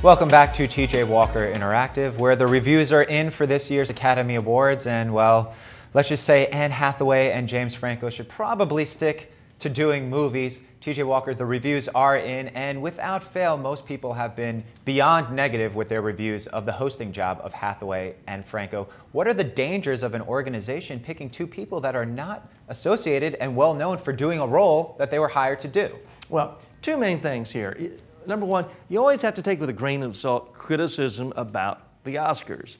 Welcome back to TJ Walker Interactive, where the reviews are in for this year's Academy Awards, and well, let's just say Anne Hathaway and James Franco should probably stick to doing movies. TJ Walker, the reviews are in, and without fail, most people have been beyond negative with their reviews of the hosting job of Hathaway and Franco. What are the dangers of an organization picking two people that are not associated and well known for doing a role that they were hired to do? Well, two main things here. Number one, you always have to take with a grain of salt criticism about the Oscars,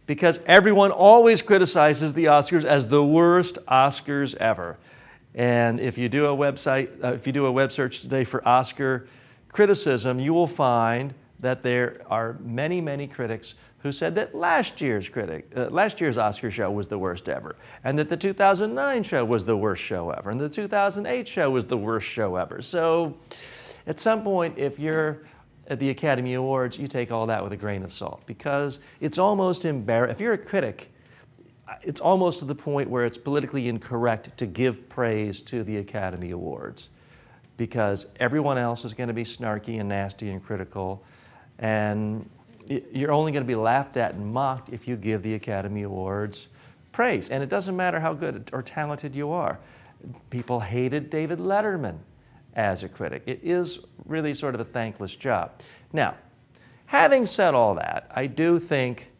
because everyone always criticizes the Oscars as the worst Oscars ever. And if you do a web search today for Oscar criticism, you will find that there are many, many critics who said that last year's Oscar show was the worst ever, and that the 2009 show was the worst show ever, and the 2008 show was the worst show ever. So at some point, if you're at the Academy Awards, you take all that with a grain of salt, because it's almost embarrassing. If you're a critic, it's almost to the point where it's politically incorrect to give praise to the Academy Awards, because everyone else is going to be snarky and nasty and critical, and you're only going to be laughed at and mocked if you give the Academy Awards praise. And it doesn't matter how good or talented you are. People hated David Letterman as a critic. It is really sort of a thankless job. Now, having said all that, I do think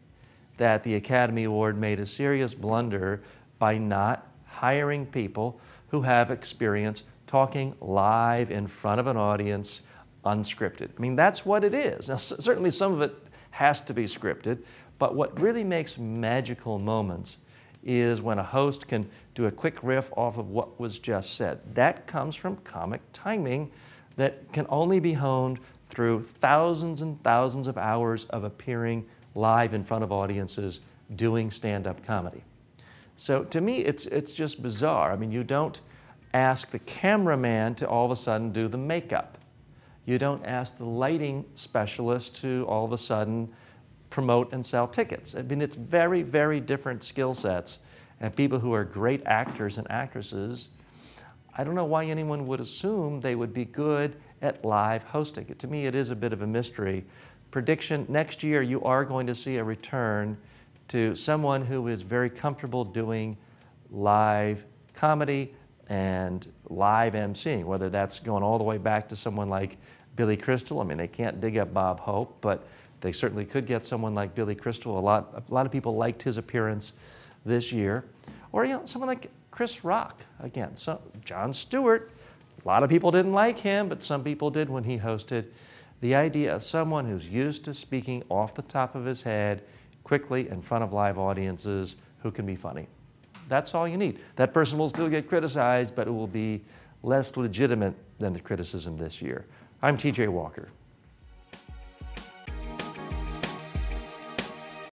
that the Academy Award made a serious blunder by not hiring people who have experience talking live in front of an audience, unscripted. I mean, that's what it is. Now, certainly some of it has to be scripted, but what really makes magical moments is when a host can do a quick riff off of what was just said. That comes from comic timing that can only be honed through thousands and thousands of hours of appearing live in front of audiences doing stand-up comedy. So to me, it's just bizarre. I mean, you don't ask the cameraman to all of a sudden do the makeup. You don't ask the lighting specialist to all of a sudden promote and sell tickets. I mean, it's very, very different skill sets, and people who are great actors and actresses, I don't know why anyone would assume they would be good at live hosting. To me, it is a bit of a mystery. Prediction, next year you are going to see a return to someone who is very comfortable doing live comedy and live emceeing, whether that's going all the way back to someone like Billy Crystal. I mean, they can't dig up Bob Hope, but they certainly could get someone like Billy Crystal. A lot of people liked his appearance this year. Or someone like Chris Rock. Again, Jon Stewart. A lot of people didn't like him, but some people did when he hosted. The idea of someone who's used to speaking off the top of his head, quickly in front of live audiences, who can be funny. That's all you need. That person will still get criticized, but it will be less legitimate than the criticism this year. I'm TJ Walker.